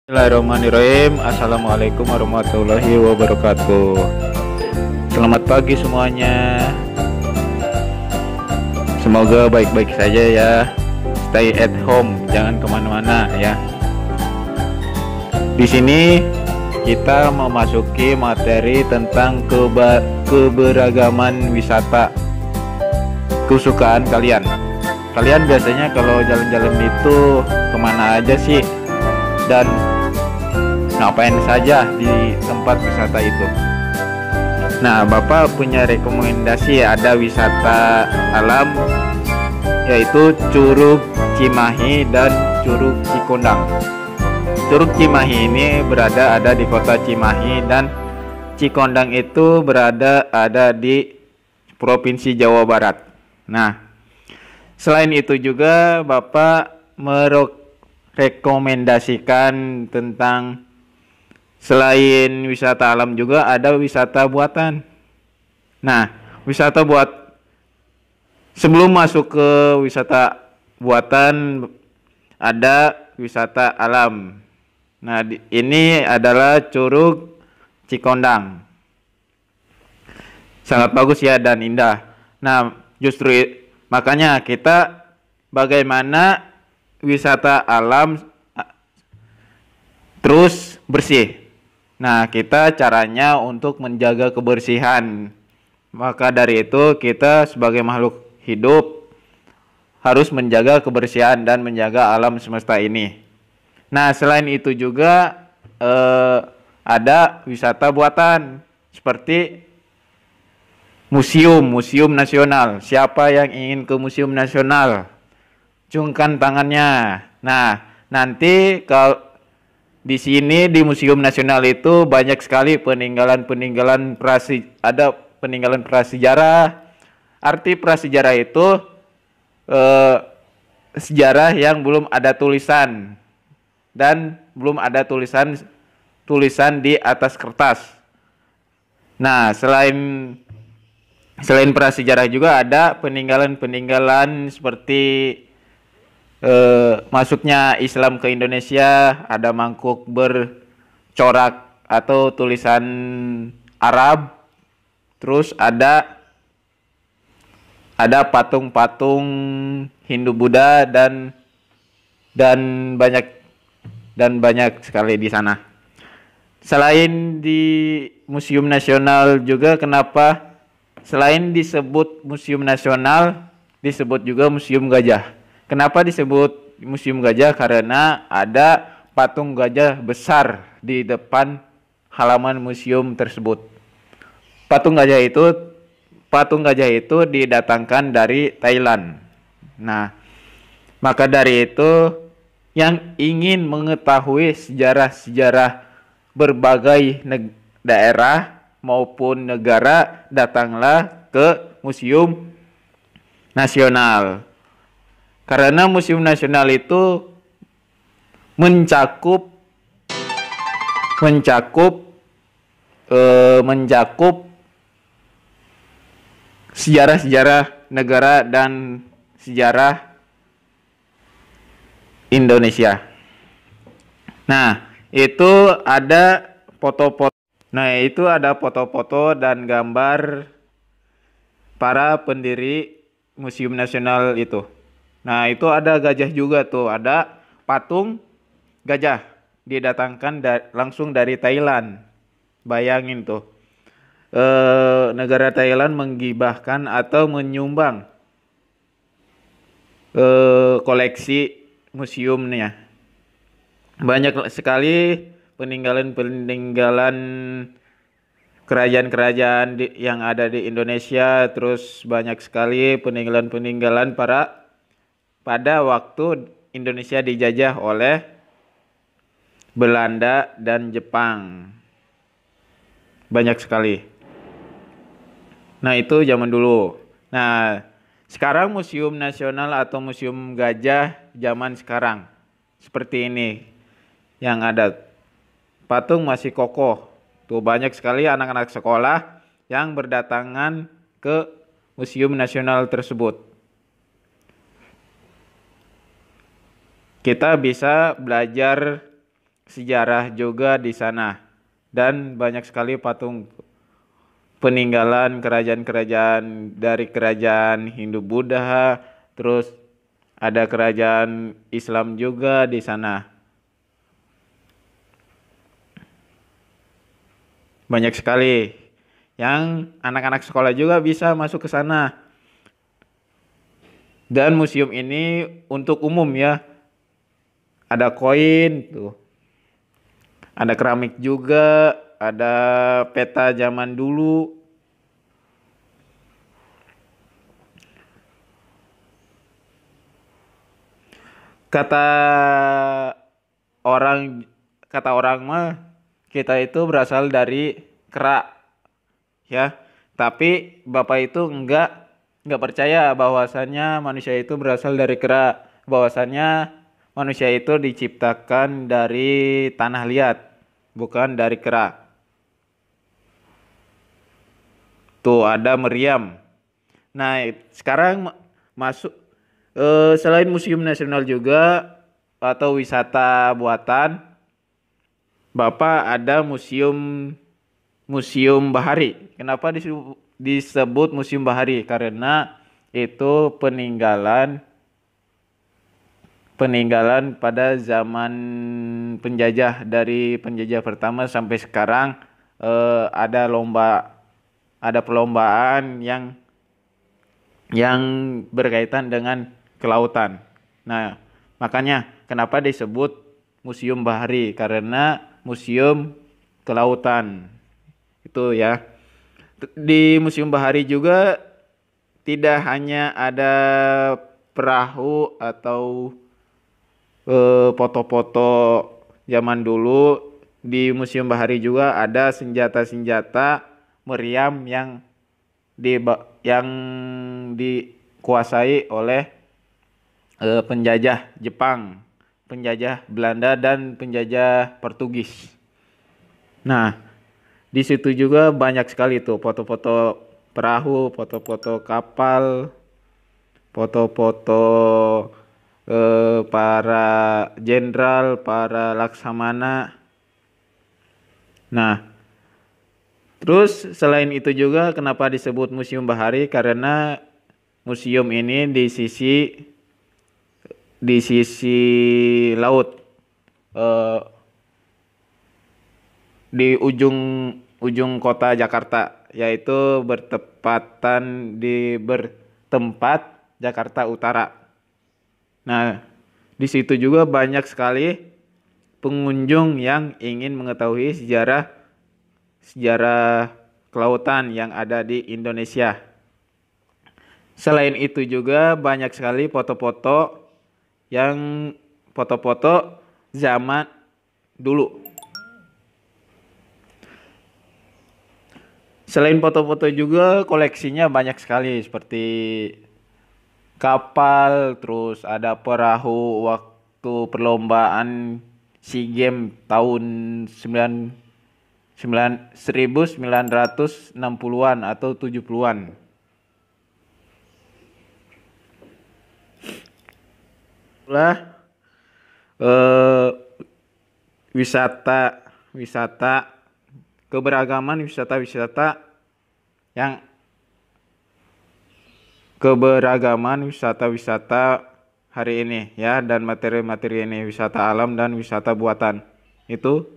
Bismillahirrahmanirrahim. Assalamualaikum warahmatullahi wabarakatuh. Selamat pagi semuanya. Semoga baik-baik saja ya. Stay at home, jangan kemana-mana ya. Di sini kita memasuki materi tentang keberagaman wisata kesukaan kalian. Kalian biasanya kalau jalan-jalan itu kemana aja sih? Dan ngapain saja di tempat wisata itu? Nah, Bapak punya rekomendasi, ada wisata alam yaitu Curug Cimahi dan Curug Cikondang. Curug Cimahi ini ada di kota Cimahi dan Cikondang itu ada di Provinsi Jawa Barat. Nah, selain itu juga Bapak merekomendasikan tentang selain wisata alam juga ada wisata buatan. Nah, sebelum masuk ke wisata buatan ada wisata alam. Nah, ini adalah Curug Cikondang. Sangat bagus ya dan indah. Nah, justru makanya kita bagaimana wisata alam terus bersih. Nah, kita caranya untuk menjaga kebersihan. Maka dari itu kita sebagai makhluk hidup harus menjaga kebersihan dan menjaga alam semesta ini. Nah, selain itu juga ada wisata buatan seperti museum nasional. Siapa yang ingin ke museum nasional? Cungkan tangannya. Nah, nanti kalau di sini di Museum Nasional itu banyak sekali peninggalan prasejarah. Arti prasejarah itu sejarah yang belum ada tulisan dan belum ada tulisan di atas kertas. Nah, selain prasejarah juga ada peninggalan seperti masuknya Islam ke Indonesia, ada mangkuk bercorak atau tulisan Arab, terus ada patung-patung Hindu Buddha dan banyak sekali di sana. Selain di Museum Nasional juga, kenapa selain disebut Museum Nasional disebut juga Museum Gajah? Kenapa disebut Museum Gajah? Karena ada patung gajah besar di depan halaman museum tersebut. Patung gajah itu didatangkan dari Thailand. Nah, maka dari itu yang ingin mengetahui sejarah-sejarah berbagai daerah maupun negara, datanglah ke Museum Nasional. Karena Museum Nasional itu mencakup sejarah-sejarah negara dan sejarah Indonesia. Nah, itu ada foto-foto. Nah, itu ada foto-foto dan gambar para pendiri Museum Nasional itu. Nah, itu ada gajah juga tuh, ada patung gajah didatangkan langsung dari Thailand. Bayangin tuh, negara Thailand menggibahkan atau menyumbang koleksi museumnya. Banyak sekali peninggalan kerajaan-kerajaan yang ada di Indonesia, terus banyak sekali peninggalan pada waktu Indonesia dijajah oleh Belanda dan Jepang. Banyak sekali. Nah, itu zaman dulu. Nah, sekarang Museum Nasional atau Museum Gajah zaman sekarang seperti ini yang ada. Patung masih kokoh. Tuh banyak sekali anak-anak sekolah yang berdatangan ke Museum Nasional tersebut. Kita bisa belajar sejarah juga di sana dan banyak sekali patung peninggalan kerajaan-kerajaan dari kerajaan Hindu Buddha, terus ada kerajaan Islam juga di sana. Banyak sekali yang anak-anak sekolah juga bisa masuk ke sana. Dan museum ini untuk umum ya. Ada koin tuh. Ada keramik juga, ada peta zaman dulu. Kata orang kata orang mah kita itu berasal dari kera ya. Tapi Bapak itu enggak percaya bahwasannya manusia itu berasal dari kera, bahwasannya manusia itu diciptakan dari tanah liat, bukan dari kera. Tuh ada meriam. Nah, sekarang masuk selain museum nasional juga atau wisata buatan, Bapak ada museum bahari. Kenapa disebut museum bahari? Karena itu peninggalan pada zaman penjajah, dari penjajah pertama sampai sekarang. Ada perlombaan yang berkaitan dengan kelautan. Nah, makanya kenapa disebut museum bahari? Karena museum kelautan. Itu ya. Di museum bahari juga tidak hanya ada perahu atau foto-foto zaman dulu. Di museum bahari juga ada senjata-senjata meriam yang dikuasai oleh penjajah Jepang, penjajah Belanda dan penjajah Portugis. Nah, di situ juga banyak sekali tuh foto-foto perahu, foto-foto kapal, foto-foto para jenderal, para laksamana. Nah, terus selain itu juga kenapa disebut museum bahari? Karena museum ini di sisi laut, di ujung kota Jakarta, yaitu bertempat Jakarta Utara. Nah, di situ juga banyak sekali pengunjung yang ingin mengetahui sejarah kelautan yang ada di Indonesia. Selain itu juga banyak sekali foto-foto zaman dulu. Selain foto-foto juga koleksinya banyak sekali, seperti kapal, terus ada perahu waktu perlombaan SEA Games tahun 1960-an atau 70-an. Lah wisata keberagaman wisata hari ini ya, dan materi-materi ini wisata alam dan wisata buatan itu